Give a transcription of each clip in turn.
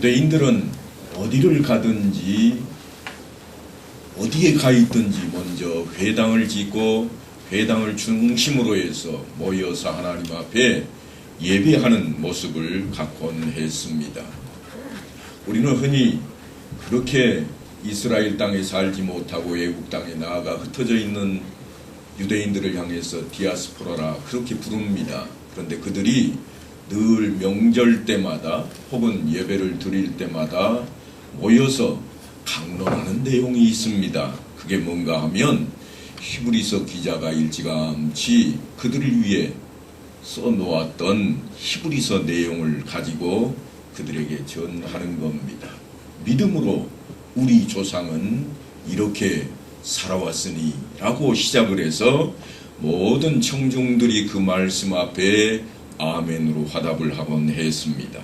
유대인들은 어디를 가든지 어디에 가 있든지 먼저 회당을 짓고 회당을 중심으로 해서 모여서 하나님 앞에 예배하는 모습을 갖곤 했습니다. 우리는 흔히 그렇게 이스라엘 땅에 살지 못하고 외국 땅에 나아가 흩어져 있는 유대인들을 향해서 디아스포라라 그렇게 부릅니다. 그런데 그들이 늘 명절 때마다 혹은 예배를 드릴 때마다 모여서 강론하는 내용이 있습니다. 그게 뭔가 하면 히브리서 기자가 일찌감치 그들을 위해 써놓았던 히브리서 내용을 가지고 그들에게 전하는 겁니다. 믿음으로 우리 조상은 이렇게 살아왔으니 라고 시작을 해서 모든 청중들이 그 말씀 앞에 아멘으로 화답을 하곤 했습니다.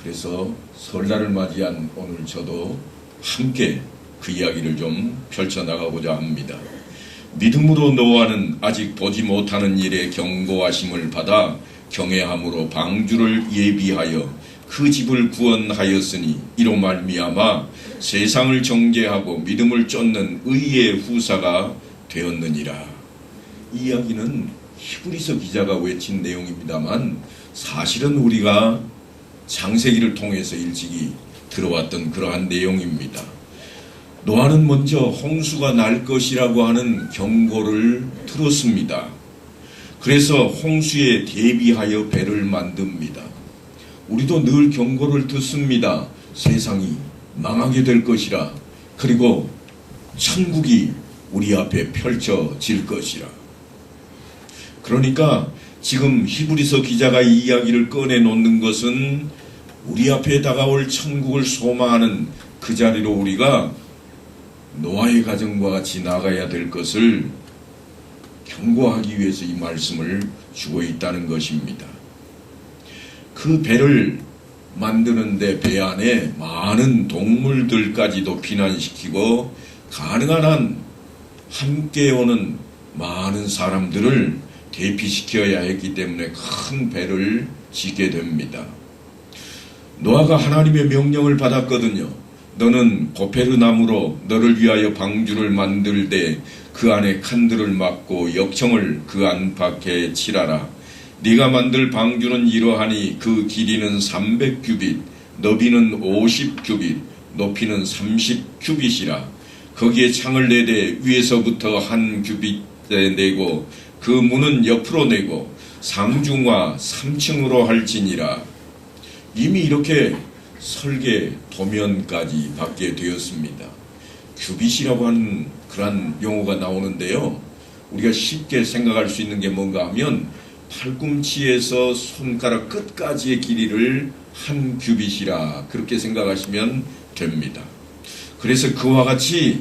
그래서 설날을 맞이한 오늘 저도 함께 그 이야기를 좀 펼쳐나가고자 합니다. 믿음으로 노아는 아직 보지 못하는 일에 경고하심을 받아 경외함으로 방주를 예비하여 그 집을 구원하였으니 이로 말미암아 세상을 정죄하고 믿음을 쫓는 의의 후사가 되었느니라. 이 이야기는 히브리서 기자가 외친 내용입니다만 사실은 우리가 창세기를 통해서 일찍이 들어왔던 그러한 내용입니다. 노아는 먼저 홍수가 날 것이라고 하는 경고를 들었습니다. 그래서 홍수에 대비하여 배를 만듭니다. 우리도 늘 경고를 듣습니다. 세상이 망하게 될 것이라. 그리고 천국이 우리 앞에 펼쳐질 것이라. 그러니까 지금 히브리서 기자가 이 이야기를 꺼내놓는 것은 우리 앞에 다가올 천국을 소망하는 그 자리로 우리가 노아의 가정과 같이 나가야 될 것을 경고하기 위해서 이 말씀을 주고 있다는 것입니다. 그 배를 만드는데 배 안에 많은 동물들까지도 피난시키고 가능한 한 함께 오는 많은 사람들을 대피시켜야 했기 때문에 큰 배를 짓게 됩니다. 노아가 하나님의 명령을 받았거든요. 너는 고페르 나무로 너를 위하여 방주를 만들되 그 안에 칸들을 막고 역청을 그 안팎에 칠하라. 네가 만들 방주는 이러하니 그 길이는 300규빗, 너비는 50규빗, 높이는 30규빗이라. 거기에 창을 내되 위에서부터 한 규빗에 내고 그 문은 옆으로 내고 상중하 3층으로 할지니라. 이미 이렇게 설계 도면까지 받게 되었습니다. 규빗이라고 하는 그런 용어가 나오는데요. 우리가 쉽게 생각할 수 있는 게 뭔가 하면 팔꿈치에서 손가락 끝까지의 길이를 한 규빗이라 그렇게 생각하시면 됩니다. 그래서 그와 같이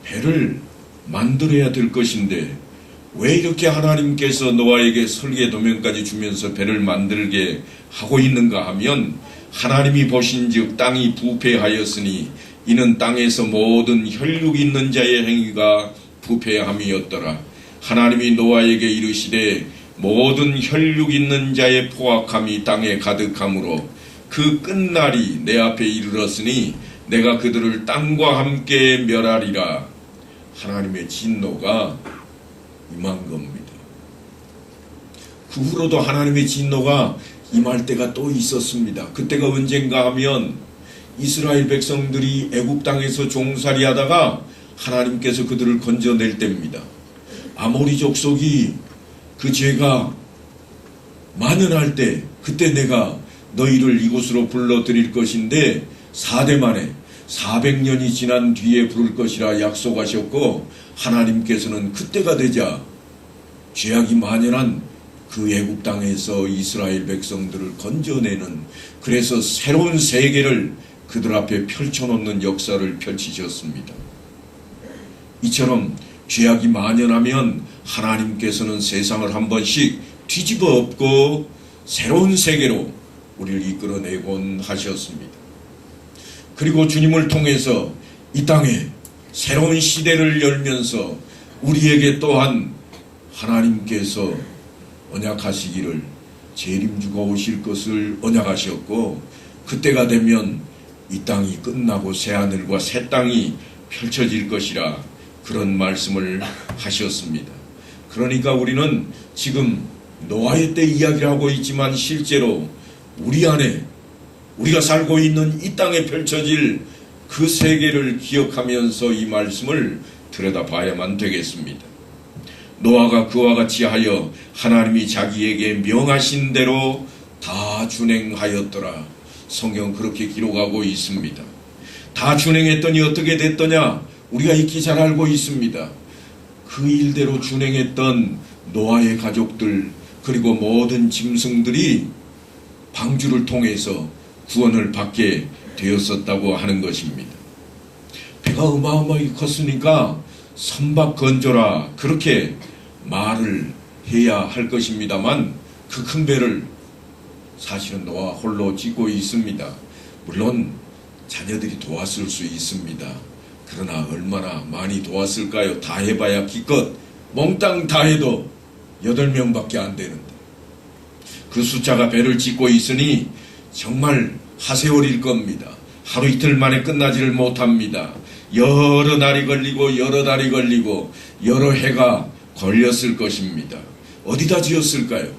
배를 만들어야 될 것인데 왜 이렇게 하나님께서 노아에게 설계 도면까지 주면서 배를 만들게 하고 있는가 하면 하나님이 보신즉 땅이 부패하였으니 이는 땅에서 모든 혈육 있는 자의 행위가 부패함이었더라. 하나님이 노아에게 이르시되 모든 혈육 있는 자의 포악함이 땅에 가득하므로 그 끝날이 내 앞에 이르렀으니 내가 그들을 땅과 함께 멸하리라. 하나님의 진노가 임한 겁니다. 그 후로도 하나님의 진노가 임할 때가 또 있었습니다. 그때가 언젠가 하면 이스라엘 백성들이 애국 땅에서 종살이 하다가 하나님께서 그들을 건져낼 때입니다. 아모리 족속이 그 죄가 만연할 때 그때 내가 너희를 이곳으로 불러들일 것인데 4대 만에 400년이 지난 뒤에 부를 것이라 약속하셨고 하나님께서는 그때가 되자 죄악이 만연한 그 애국 땅에서 이스라엘 백성들을 건져내는 그래서 새로운 세계를 그들 앞에 펼쳐놓는 역사를 펼치셨습니다. 이처럼 죄악이 만연하면 하나님께서는 세상을 한 번씩 뒤집어 엎고 새로운 세계로 우리를 이끌어내곤 하셨습니다. 그리고 주님을 통해서 이 땅에 새로운 시대를 열면서 우리에게 또한 하나님께서 언약하시기를 재림주가 오실 것을 언약하셨고 그때가 되면 이 땅이 끝나고 새하늘과 새 땅이 펼쳐질 것이라 그런 말씀을 하셨습니다. 그러니까 우리는 지금 노아의 때 이야기를 하고 있지만 실제로 우리 안에 우리가 살고 있는 이 땅에 펼쳐질 그 세계를 기억하면서 이 말씀을 들여다봐야만 되겠습니다. 노아가 그와 같이 하여 하나님이 자기에게 명하신 대로 다 준행하였더라. 성경 그렇게 기록하고 있습니다. 다 준행했더니 어떻게 됐더냐? 우리가 익히 잘 알고 있습니다. 그 일대로 준행했던 노아의 가족들 그리고 모든 짐승들이 방주를 통해서 구원을 받게 되었었다고 하는 것입니다. 배가 어마어마하게 컸으니까 선박 건조라 그렇게 말을 해야 할 것입니다만 그 큰 배를 사실은 노아 홀로 짓고 있습니다. 물론 자녀들이 도왔을 수 있습니다. 그러나 얼마나 많이 도왔을까요? 다 해봐야 기껏 몽땅 다 해도 8명밖에 안 되는데 그 숫자가 배를 짓고 있으니 정말 하세월일 겁니다. 하루 이틀 만에 끝나지를 못합니다. 여러 날이 걸리고 여러 달이 걸리고 여러 해가 걸렸을 것입니다. 어디다 지었을까요?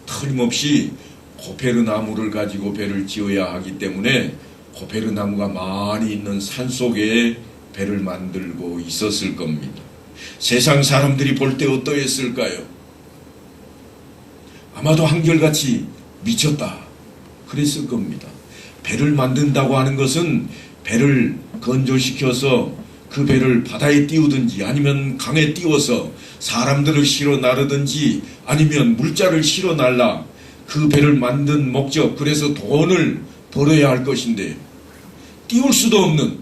틀림없이 고페르 나무를 가지고 배를 지어야 하기 때문에 고페르 나무가 많이 있는 산속에 배를 만들고 있었을 겁니다. 세상 사람들이 볼 때 어떠했을까요? 아마도 한결같이 미쳤다 그랬을 겁니다. 배를 만든다고 하는 것은 배를 건조시켜서 그 배를 바다에 띄우든지 아니면 강에 띄워서 사람들을 실어 나르든지 아니면 물자를 실어 날라 그 배를 만든 목적, 그래서 돈을 벌어야 할 것인데 띄울 수도 없는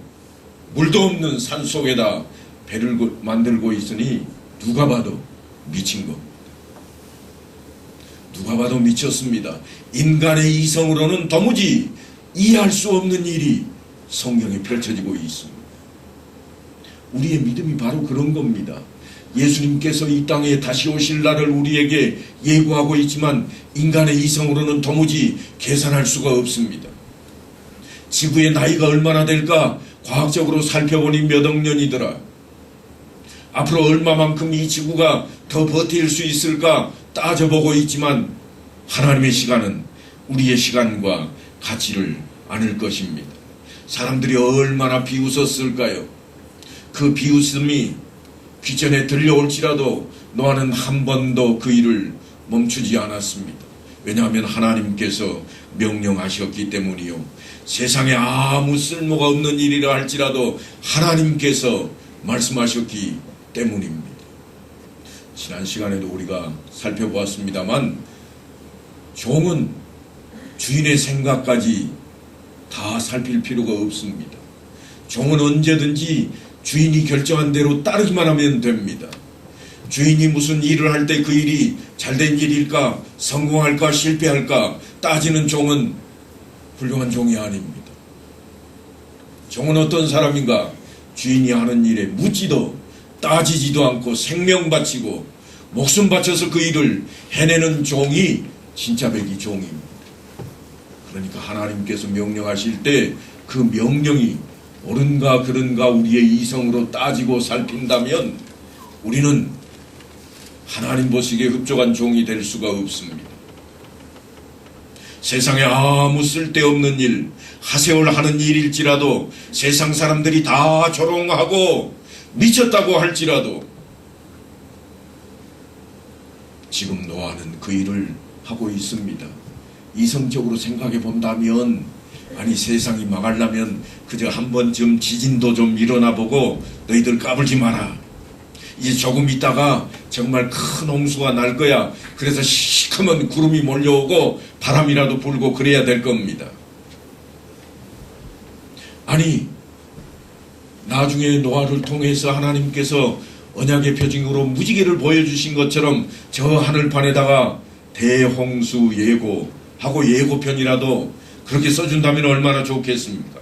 물도 없는 산속에다 배를 만들고 있으니 누가 봐도 미친 겁니다. 누가 봐도 미쳤습니다. 인간의 이성으로는 도무지 이해할 수 없는 일이 성경에 펼쳐지고 있습니다. 우리의 믿음이 바로 그런 겁니다. 예수님께서 이 땅에 다시 오실 날을 우리에게 예고하고 있지만 인간의 이성으로는 도무지 계산할 수가 없습니다. 지구의 나이가 얼마나 될까 과학적으로 살펴보니 몇 억 년이더라. 앞으로 얼마만큼 이 지구가 더 버틸 수 있을까 따져보고 있지만 하나님의 시간은 우리의 시간과 같지를 않을 것입니다. 사람들이 얼마나 비웃었을까요? 그 비웃음이 귀전에 들려올지라도 노아는 한 번도 그 일을 멈추지 않았습니다. 왜냐하면 하나님께서 명령하셨기 때문이요. 세상에 아무 쓸모가 없는 일이라 할지라도 하나님께서 말씀하셨기 때문입니다. 지난 시간에도 우리가 살펴보았습니다만 종은 주인의 생각까지 다 살필 필요가 없습니다. 종은 언제든지 주인이 결정한 대로 따르기만 하면 됩니다. 주인이 무슨 일을 할 때 그 일이 잘된 일일까 성공할까 실패할까 따지는 종은 훌륭한 종이 아닙니다. 종은 어떤 사람인가? 주인이 하는 일에 묻지도 따지지도 않고 생명 바치고 목숨 바쳐서 그 일을 해내는 종이 진짜 백이 종입니다. 그러니까 하나님께서 명령하실 때 그 명령이 옳은가 그른가 우리의 이성으로 따지고 살핀다면 우리는 하나님 보시기에 흡족한 종이 될 수가 없습니다. 세상에 아무 쓸데없는 일, 하세월 하는 일일지라도 세상 사람들이 다 조롱하고 미쳤다고 할지라도 지금 노아는 그 일을 하고 있습니다. 이성적으로 생각해 본다면 아니 세상이 망하려면 그저 한 번쯤 지진도 좀 일어나 보고 너희들 까불지 마라. 이제 조금 있다가 정말 큰 홍수가 날 거야. 그래서 시커먼 구름이 몰려오고 바람이라도 불고 그래야 될 겁니다. 아니 나중에 노아를 통해서 하나님께서 언약의 표징으로 무지개를 보여주신 것처럼 저 하늘판에다가 대홍수 예고하고 예고편이라도 그렇게 써준다면 얼마나 좋겠습니까?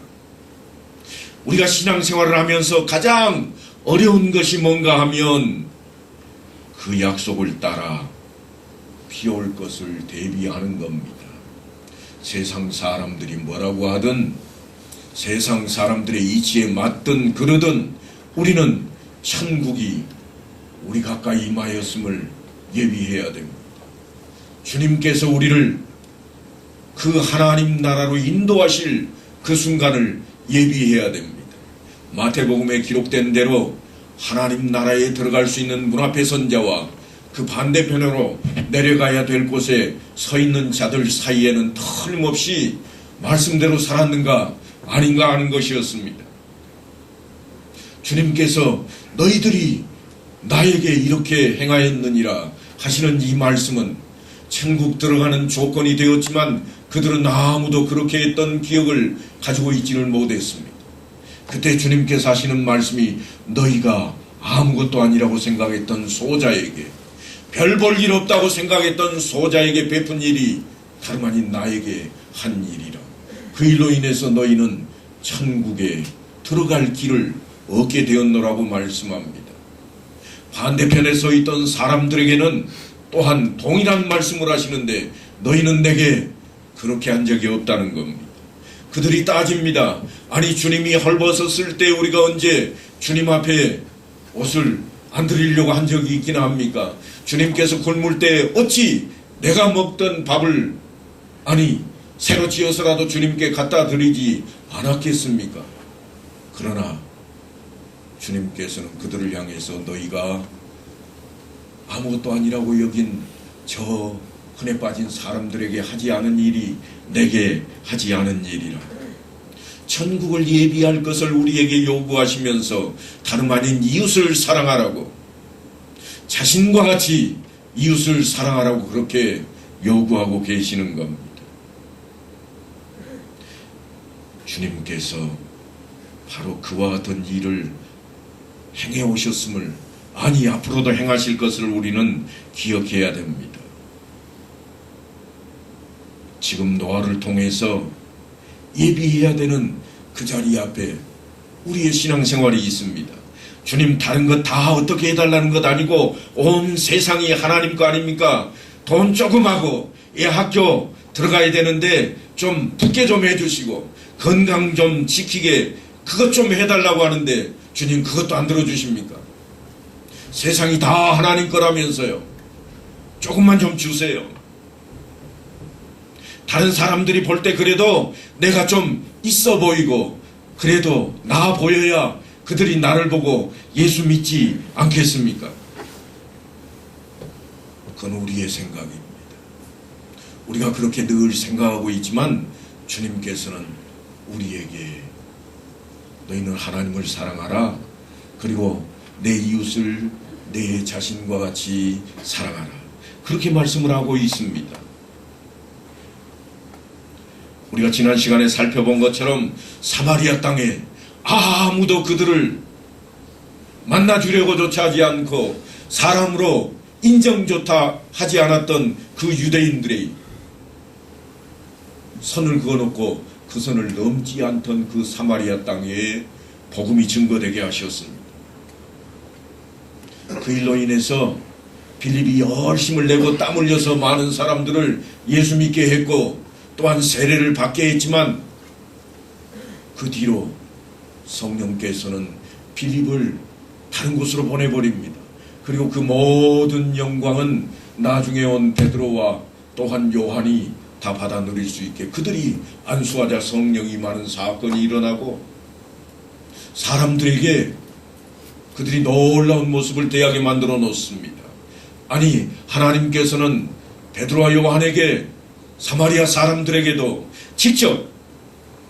우리가 신앙생활을 하면서 가장 어려운 것이 뭔가 하면 그 약속을 따라 비 올 것을 대비하는 겁니다. 세상 사람들이 뭐라고 하든, 세상 사람들의 이치에 맞든 그러든 우리는 천국이 우리 가까이 임하였음을 예비해야 됩니다. 주님께서 우리를 그 하나님 나라로 인도하실 그 순간을 예비해야 됩니다. 마태복음에 기록된 대로 하나님 나라에 들어갈 수 있는 문 앞에 선 자와 그 반대편으로 내려가야 될 곳에 서 있는 자들 사이에는 틀림없이 말씀대로 살았는가 아닌가 하는 것이었습니다. 주님께서 너희들이 나에게 이렇게 행하였느니라 하시는 이 말씀은 천국 들어가는 조건이 되었지만 그들은 아무도 그렇게 했던 기억을 가지고 있지를 못했습니다. 그때 주님께서 하시는 말씀이 너희가 아무것도 아니라고 생각했던 소자에게, 별 볼 일 없다고 생각했던 소자에게 베푼 일이 다름 아닌 나에게 한 일이라. 그 일로 인해서 너희는 천국에 들어갈 길을 얻게 되었노라고 말씀합니다. 반대편에 서 있던 사람들에게는 또한 동일한 말씀을 하시는데 너희는 내게 그렇게 한 적이 없다는 겁니다. 그들이 따집니다. 아니 주님이 헐벗었을 때 우리가 언제 주님 앞에 옷을 안 드리려고 한 적이 있기나 합니까? 주님께서 굶을 때 어찌 내가 먹던 밥을 아니 새로 지어서라도 주님께 갖다 드리지 않았겠습니까? 그러나 주님께서는 그들을 향해서 너희가 아무것도 아니라고 여긴 저 흔해 빠진 사람들에게 하지 않은 일이 내게 하지 않은 일이라. 천국을 예비할 것을 우리에게 요구하시면서 다름 아닌 이웃을 사랑하라고, 자신과 같이 이웃을 사랑하라고 그렇게 요구하고 계시는 겁니다. 주님께서 바로 그와 같은 일을 행해 오셨음을, 아니 앞으로도 행하실 것을 우리는 기억해야 됩니다. 지금 노아를 통해서 예비해야 되는 그 자리 앞에 우리의 신앙생활이 있습니다. 주님 다른 것 다 어떻게 해달라는 것 아니고 온 세상이 하나님 거 아닙니까? 돈 조금 하고 학교 들어가야 되는데 좀 붙게 좀 해주시고 건강 좀 지키게 그것 좀 해달라고 하는데 주님 그것도 안 들어주십니까? 세상이 다 하나님 거라면서요. 조금만 좀 주세요. 다른 사람들이 볼 때 그래도 내가 좀 있어 보이고 그래도 나아 보여야 그들이 나를 보고 예수 믿지 않겠습니까? 그건 우리의 생각입니다. 우리가 그렇게 늘 생각하고 있지만 주님께서는 우리에게 너희는 하나님을 사랑하라. 그리고 내 이웃을 내 자신과 같이 사랑하라. 그렇게 말씀을 하고 있습니다. 우리가 지난 시간에 살펴본 것처럼 사마리아 땅에 아무도 그들을 만나주려고조차 하지 않고 사람으로 인정조차 하지 않았던 그 유대인들의 선을 그어놓고 그 선을 넘지 않던 그 사마리아 땅에 복음이 증거되게 하셨습니다. 그 일로 인해서 빌립이 열심을 내고 땀 흘려서 많은 사람들을 예수 믿게 했고 또한 세례를 받게 했지만 그 뒤로 성령께서는 빌립을 다른 곳으로 보내버립니다. 그리고 그 모든 영광은 나중에 온 베드로와 또한 요한이 다 받아 누릴 수 있게 그들이 안수하자 성령이 많은 사건이 일어나고 사람들에게 그들이 놀라운 모습을 대하게 만들어 놓습니다. 아니 하나님께서는 베드로와 요한에게 사마리아 사람들에게도 직접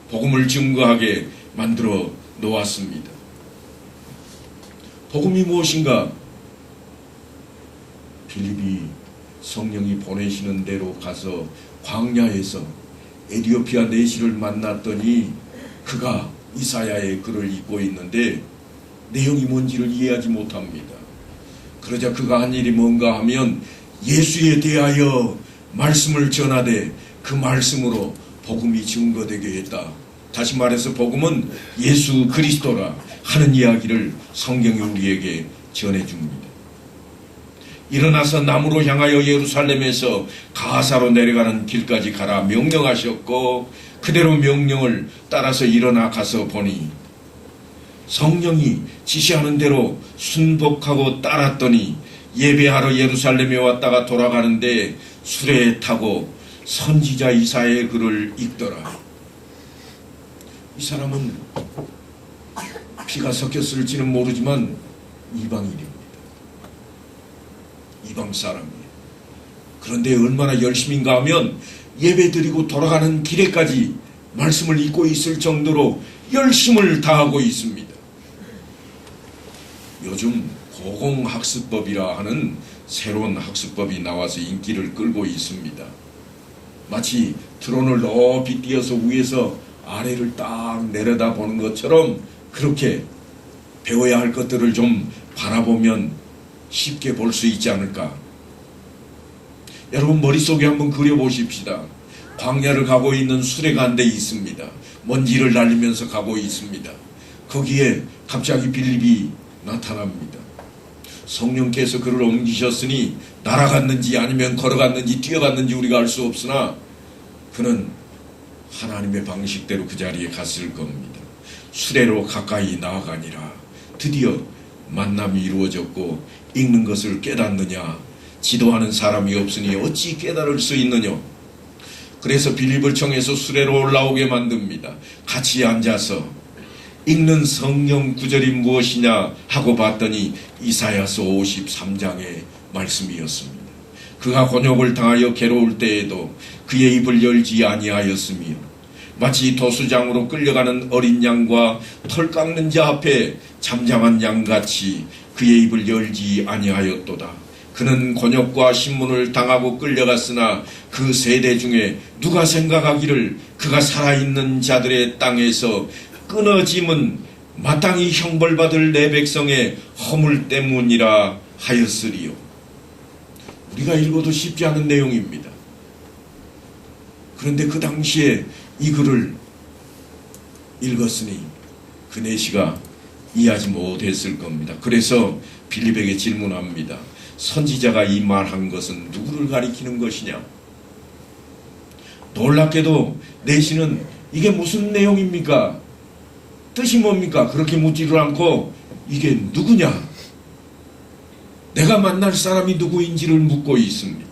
복음을 증거하게 만들어 놓았습니다. 복음이 무엇인가? 빌립이 성령이 보내시는 대로 가서 광야에서 에티오피아 내시를 만났더니 그가 이사야의 글을 읽고 있는데 내용이 뭔지를 이해하지 못합니다. 그러자 그가 한 일이 뭔가 하면 예수에 대하여 말씀을 전하되 그 말씀으로 복음이 증거되게 했다. 다시 말해서 복음은 예수 그리스도라 하는 이야기를 성경이 우리에게 전해줍니다. 일어나서 남으로 향하여 예루살렘에서 가사로 내려가는 길까지 가라 명령하셨고, 그대로 명령을 따라서 일어나 가서 보니 성령이 지시하는 대로 순복하고 따랐더니 예배하러 예루살렘에 왔다가 돌아가는데 수레에 타고 선지자 이사야의 글을 읽더라. 이 사람은 피가 섞였을지는 모르지만 이방인입니다. 이방 사람이에요. 그런데 얼마나 열심인가 하면 예배드리고 돌아가는 길에까지 말씀을 읽고 있을 정도로 열심을 다하고 있습니다. 요즘 고공학습법이라 하는 새로운 학습법이 나와서 인기를 끌고 있습니다. 마치 드론을 높이 띄어서 위에서 아래를 딱 내려다보는 것처럼 그렇게 배워야 할 것들을 좀 바라보면 쉽게 볼 수 있지 않을까. 여러분 머릿속에 한번 그려보십시다. 광야를 가고 있는 수레가 한 대 있습니다. 먼지를 날리면서 가고 있습니다. 거기에 갑자기 빌립이 나타납니다. 성령께서 그를 옮기셨으니 날아갔는지 아니면 걸어갔는지 뛰어갔는지 우리가 알 수 없으나 그는 하나님의 방식대로 그 자리에 갔을 겁니다. 수레로 가까이 나아가니라. 드디어 만남이 이루어졌고 읽는 것을 깨닫느냐. 지도하는 사람이 없으니 어찌 깨달을 수 있느냐. 그래서 빌립을 청해서 수레로 올라오게 만듭니다. 같이 앉아서 읽는 성경 구절이 무엇이냐 하고 봤더니 이사야서 53장의 말씀이었습니다. 그가 곤욕을 당하여 괴로울 때에도 그의 입을 열지 아니하였으며 마치 도수장으로 끌려가는 어린 양과 털 깎는 자 앞에 잠잠한 양같이 그의 입을 열지 아니하였도다. 그는 곤욕과 신문을 당하고 끌려갔으나 그 세대 중에 누가 생각하기를 그가 살아있는 자들의 땅에서 끊어짐은 마땅히 형벌받을 내 백성의 허물 때문이라 하였으리요. 우리가 읽어도 쉽지 않은 내용입니다. 그런데 그 당시에 이 글을 읽었으니 그 내시가 이해하지 못했을 겁니다. 그래서 빌립에게 질문합니다. 선지자가 이 말한 것은 누구를 가리키는 것이냐? 놀랍게도 내시는 이게 무슨 내용입니까? 뜻이 뭡니까? 그렇게 묻지를 않고 이게 누구냐? 내가 만날 사람이 누구인지를 묻고 있습니다.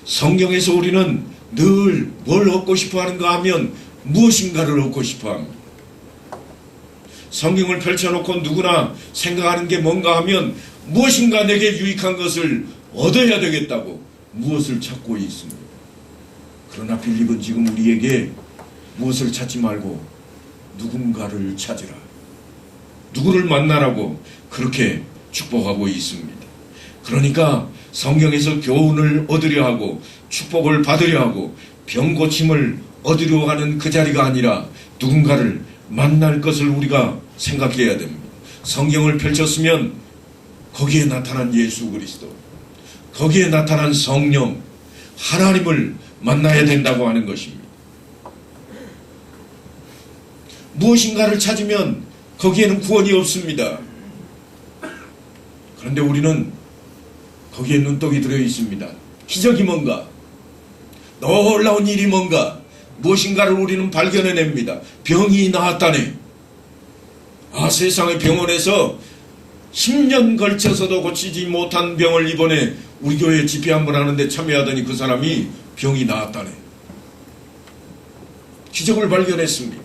성경에서 우리는 늘 뭘 얻고 싶어 하는가 하면 무엇인가를 얻고 싶어 합니다. 성경을 펼쳐놓고 누구나 생각하는 게 뭔가 하면 무엇인가 내게 유익한 것을 얻어야 되겠다고 무엇을 찾고 있습니다. 그러나 빌립은 지금 우리에게 무엇을 찾지 말고 누군가를 찾으라, 누구를 만나라고 그렇게 축복하고 있습니다. 그러니까 성경에서 교훈을 얻으려 하고 축복을 받으려 하고 병고침을 얻으려 하는 그 자리가 아니라 누군가를 만날 것을 우리가 생각해야 됩니다. 성경을 펼쳤으면 거기에 나타난 예수 그리스도, 거기에 나타난 성령, 하나님을 만나야 된다고 하는 것입니다. 무엇인가를 찾으면 거기에는 구원이 없습니다. 그런데 우리는 거기에 눈독이 들어 있습니다. 기적이 뭔가, 놀라운 일이 뭔가, 무엇인가를 우리는 발견해냅니다. 병이 나았다네. 아, 세상의 병원에서 10년 걸쳐서도 고치지 못한 병을 이번에 우리 교회 집회 한번 하는데 참여하더니 그 사람이 병이 나았다네. 기적을 발견했습니다.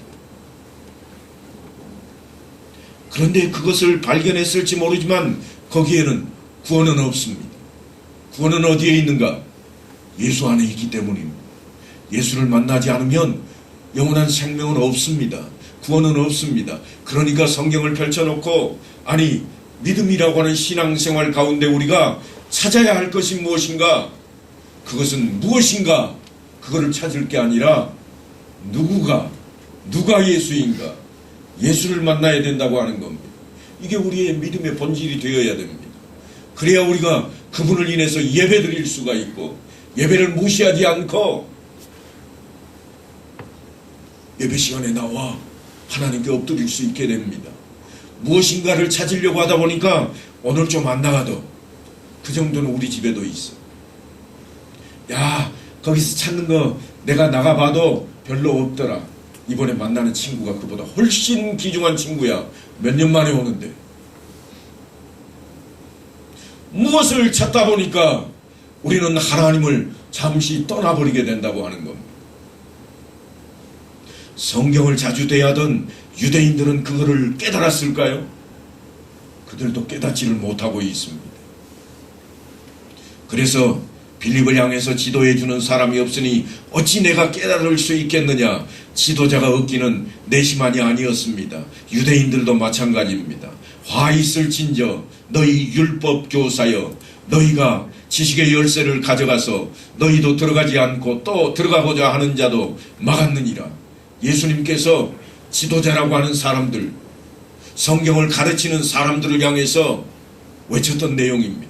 그런데 그것을 발견했을지 모르지만 거기에는 구원은 없습니다. 구원은 어디에 있는가? 예수 안에 있기 때문입니다. 예수를 만나지 않으면 영원한 생명은 없습니다. 구원은 없습니다. 그러니까 성경을 펼쳐놓고, 아니 믿음이라고 하는 신앙생활 가운데 우리가 찾아야 할 것이 무엇인가? 그것은 무엇인가? 그거를 찾을 게 아니라 누가 예수인가? 예수를 만나야 된다고 하는 겁니다. 이게 우리의 믿음의 본질이 되어야 됩니다. 그래야 우리가 그분을 인해서 예배 드릴 수가 있고, 예배를 무시하지 않고 예배 시간에 나와 하나님께 엎드릴 수 있게 됩니다. 무엇인가를 찾으려고 하다 보니까 오늘 좀 안 나가도 그 정도는 우리 집에도 있어. 야, 거기서 찾는 거 내가 나가봐도 별로 없더라. 이번에 만나는 친구가 그보다 훨씬 귀중한 친구야. 몇 년 만에 오는데. 무엇을 찾다 보니까 우리는 하나님을 잠시 떠나버리게 된다고 하는 겁니다. 성경을 자주 대하던 유대인들은 그거를 깨달았을까요? 그들도 깨닫지를 못하고 있습니다. 그래서 빌립을 향해서 지도해주는 사람이 없으니 어찌 내가 깨달을 수 있겠느냐. 지도자가 없기는 내시만이 아니었습니다. 유대인들도 마찬가지입니다. 화 있을진저 너희 율법 교사여, 너희가 지식의 열쇠를 가져가서 너희도 들어가지 않고 또 들어가고자 하는 자도 막았느니라. 예수님께서 지도자라고 하는 사람들, 성경을 가르치는 사람들을 향해서 외쳤던 내용입니다.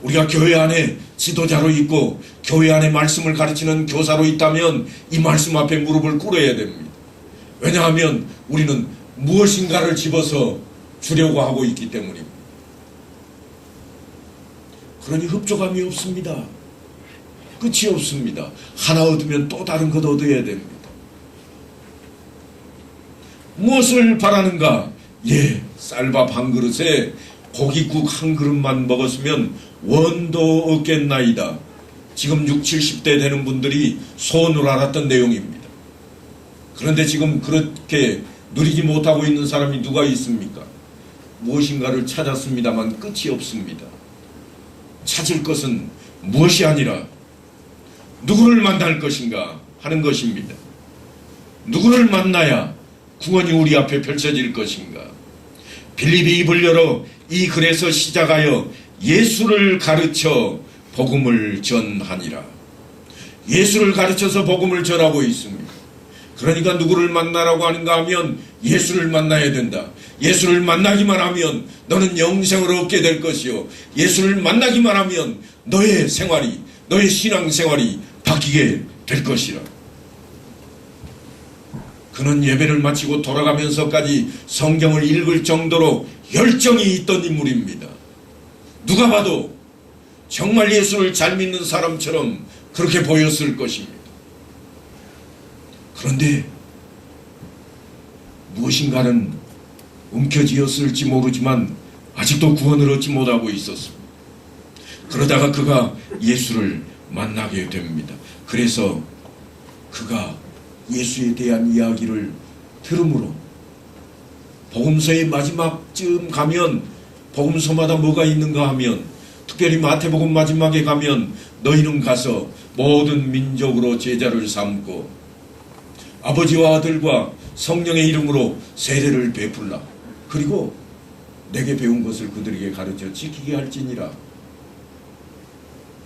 우리가 교회 안에 지도자로 있고 교회 안에 말씀을 가르치는 교사로 있다면 이 말씀 앞에 무릎을 꿇어야 됩니다. 왜냐하면 우리는 무엇인가를 집어서 주려고 하고 있기 때문입니다. 그러니 흡족함이 없습니다. 끝이 없습니다. 하나 얻으면 또 다른 것 얻어야 됩니다. 무엇을 바라는가? 예, 쌀밥 한 그릇에 고깃국 한 그릇만 먹었으면 원도 없겠나이다. 지금 60, 70대 되는 분들이 소원을 알았던 내용입니다. 그런데 지금 그렇게 누리지 못하고 있는 사람이 누가 있습니까? 무엇인가를 찾았습니다만 끝이 없습니다. 찾을 것은 무엇이 아니라 누구를 만날 것인가 하는 것입니다. 누구를 만나야 구원이 우리 앞에 펼쳐질 것인가. 빌립이 입을 열어 이 글에서 시작하여 예수를 가르쳐 복음을 전하니라. 예수를 가르쳐서 복음을 전하고 있습니다. 그러니까 누구를 만나라고 하는가 하면 예수를 만나야 된다. 예수를 만나기만 하면 너는 영생을 얻게 될 것이요, 예수를 만나기만 하면 너의 생활이, 너의 신앙생활이 바뀌게 될 것이라. 그는 예배를 마치고 돌아가면서까지 성경을 읽을 정도로 열정이 있던 인물입니다. 누가 봐도 정말 예수를 잘 믿는 사람처럼 그렇게 보였을 것입니다. 그런데 무엇인가는 움켜쥐었을지 모르지만 아직도 구원을 얻지 못하고 있었습니다. 그러다가 그가 예수를 만나게 됩니다. 그래서 그가 예수에 대한 이야기를 들음으로 복음서의 마지막쯤 가면, 복음서마다 뭐가 있는가 하면 특별히 마태복음 마지막에 가면 너희는 가서 모든 민족으로 제자를 삼고 아버지와 아들과 성령의 이름으로 세례를 베풀라. 그리고 내게 배운 것을 그들에게 가르쳐 지키게 할지니라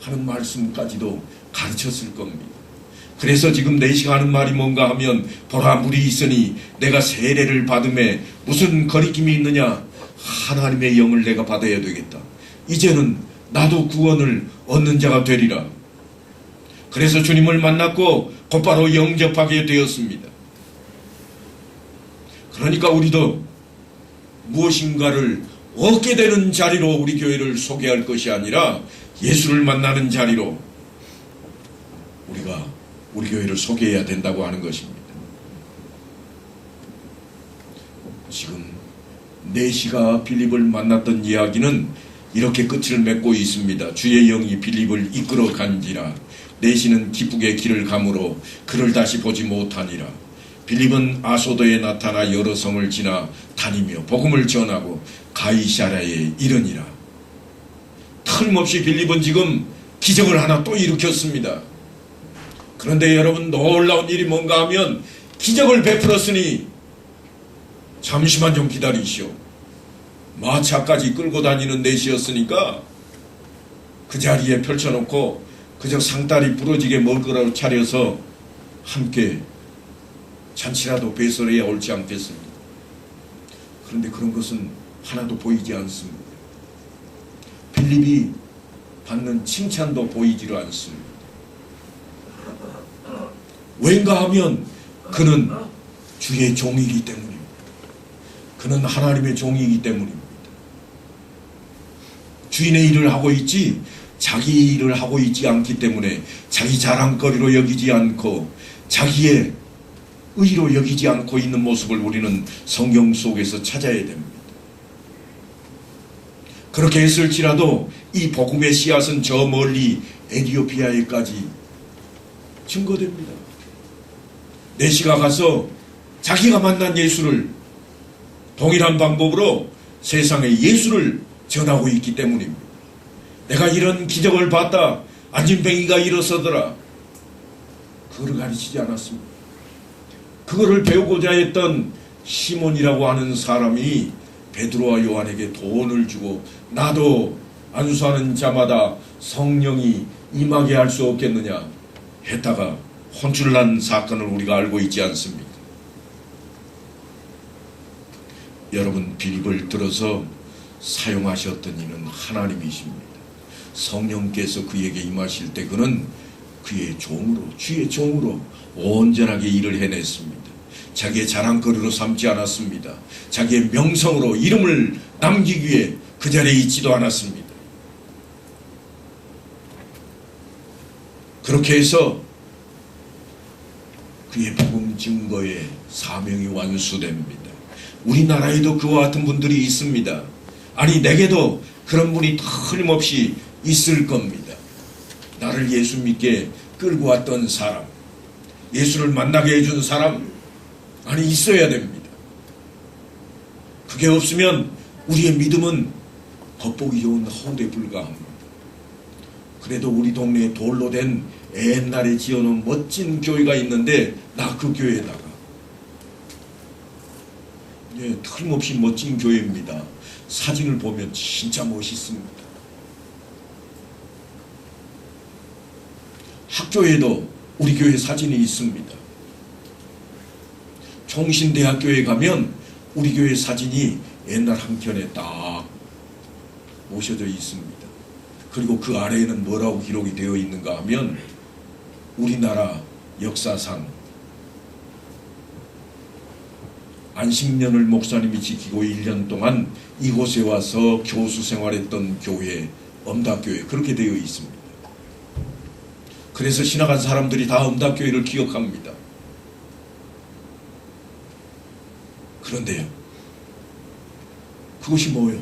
하는 말씀까지도 가르쳤을 겁니다. 그래서 지금 내시가 하는 말이 뭔가 하면, 보라 물이 있으니 내가 세례를 받음에 무슨 거리낌이 있느냐. 하나님의 영을 내가 받아야 되겠다. 이제는 나도 구원을 얻는 자가 되리라. 그래서 주님을 만났고 곧바로 영접하게 되었습니다. 그러니까 우리도 무엇인가를 얻게 되는 자리로 우리 교회를 소개할 것이 아니라 예수를 만나는 자리로 우리가 우리 교회를 소개해야 된다고 하는 것입니다. 지금 내시가 빌립을 만났던 이야기는 이렇게 끝을 맺고 있습니다. 주의 영이 빌립을 이끌어 간지라. 내시는 기쁘게 길을 가므로 그를 다시 보지 못하니라. 빌립은 아소도에 나타나 여러 성을 지나 다니며 복음을 전하고 가이사랴에 이르니라. 틀림없이 빌립은 지금 기적을 하나 또 일으켰습니다. 그런데 여러분, 놀라운 일이 뭔가 하면 기적을 베풀었으니 잠시만 좀 기다리시오. 마차까지 끌고 다니는 내시였으니까 그 자리에 펼쳐놓고 그저 상다리 부러지게 먹을 거라고 차려서 함께 잔치라도 배설해야 옳지 않겠습니까? 그런데 그런 것은 하나도 보이지 않습니다. 빌립이 받는 칭찬도 보이지를 않습니다. 왠가 하면 그는 주의 종이기 때문입니다. 그는 하나님의 종이기 때문입니다. 주인의 일을 하고 있지 자기 일을 하고 있지 않기 때문에 자기 자랑거리로 여기지 않고 자기의 의로 여기지 않고 있는 모습을 우리는 성경 속에서 찾아야 됩니다. 그렇게 했을지라도 이 복음의 씨앗은 저 멀리 에티오피아에까지 증거됩니다. 내시가 가서 자기가 만난 예수를 동일한 방법으로 세상에 예수를 전하고 있기 때문입니다. 내가 이런 기적을 봤다. 안진뱅이가 일어서더라. 그거를 가르치지 않았습니다. 그거를 배우고자 했던 시몬이라고 하는 사람이 베드로와 요한에게 돈을 주고 나도 안수하는 자마다 성령이 임하게 할 수 없겠느냐 했다가 혼쭐난 사건을 우리가 알고 있지 않습니까? 여러분, 빌립을 들어서 사용하셨던 이는 하나님이십니다. 성령께서 그에게 임하실 때 그는 그의 종으로, 주의 종으로 온전하게 일을 해냈습니다. 자기의 자랑거리로 삼지 않았습니다. 자기의 명성으로 이름을 남기기 위해 그 자리에 있지도 않았습니다. 그렇게 해서 그의 복음 증거의 사명이 완수됩니다. 우리나라에도 그와 같은 분들이 있습니다. 아니, 내게도 그런 분이 틀림없이 있을 겁니다. 나를 예수 믿게 끌고 왔던 사람, 예수를 만나게 해준 사람, 아니 있어야 됩니다. 그게 없으면 우리의 믿음은 겉보기 좋은 헛에 불과합니다. 그래도 우리 동네에 돌로 된 옛날에 지어놓은 멋진 교회가 있는데 나 그 교회에다가 틀림없이 멋진 교회입니다. 사진을 보면 진짜 멋있습니다. 학교에도 우리 교회 사진이 있습니다. 총신대학교에 가면 우리 교회 사진이 옛날 한켠에 딱 모셔져 있습니다. 그리고 그 아래에는 뭐라고 기록이 되어 있는가 하면 우리나라 역사상 안식년을 목사님이 지키고 1년 동안 이곳에 와서 교수 생활했던 교회, 엄다교회 그렇게 되어 있습니다. 그래서 지나간 사람들이 다 엄다교회를 기억합니다. 그런데요, 그것이 뭐예요?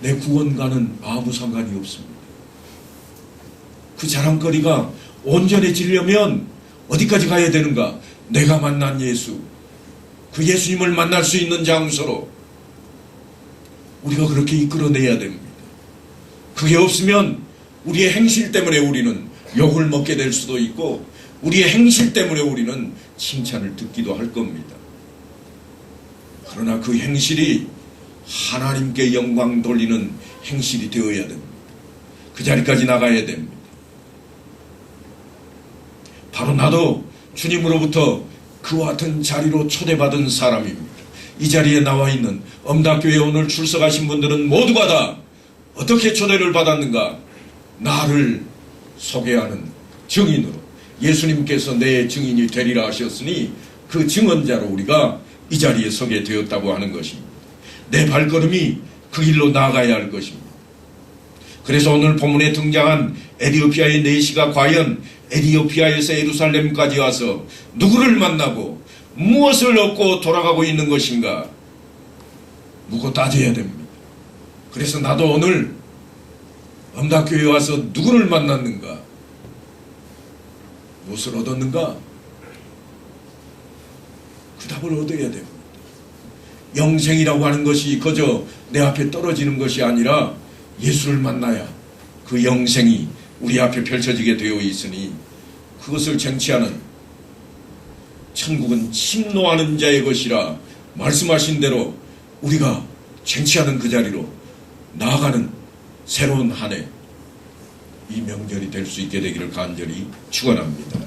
내 구원과는 아무 상관이 없습니다. 그 자랑거리가 온전해지려면 어디까지 가야 되는가? 내가 만난 예수, 그 예수님을 만날 수 있는 장소로 우리가 그렇게 이끌어내야 됩니다. 그게 없으면 우리의 행실 때문에 우리는 욕을 먹게 될 수도 있고 우리의 행실 때문에 우리는 칭찬을 듣기도 할 겁니다. 그러나 그 행실이 하나님께 영광 돌리는 행실이 되어야 됩니다. 그 자리까지 나가야 됩니다. 바로 나도 주님으로부터 그와 같은 자리로 초대받은 사람입니다. 이 자리에 나와 있는 엄다교회에 오늘 출석하신 분들은 모두가 다 어떻게 초대를 받았는가? 나를 소개하는 증인으로 예수님께서 내 증인이 되리라 하셨으니 그 증언자로 우리가 이 자리에 서게 되었다고 하는 것입니다. 내 발걸음이 그 길로 나아가야 할 것입니다. 그래서 오늘 본문에 등장한 에티오피아의 내시가 과연 에티오피아에서 예루살렘까지 와서 누구를 만나고 무엇을 얻고 돌아가고 있는 것인가 묻고 따져야 됩니다. 그래서 나도 오늘 엄다교회에 와서 누구를 만났는가, 무엇을 얻었는가, 그 답을 얻어야 됩니다. 영생이라고 하는 것이 그저 내 앞에 떨어지는 것이 아니라 예수를 만나야 그 영생이 우리 앞에 펼쳐지게 되어 있으니 그것을 쟁취하는 천국은 침노하는 자의 것이라 말씀하신 대로 우리가 쟁취하는 그 자리로 나아가는 새로운 한 해 이 명절이 될 수 있게 되기를 간절히 축원합니다.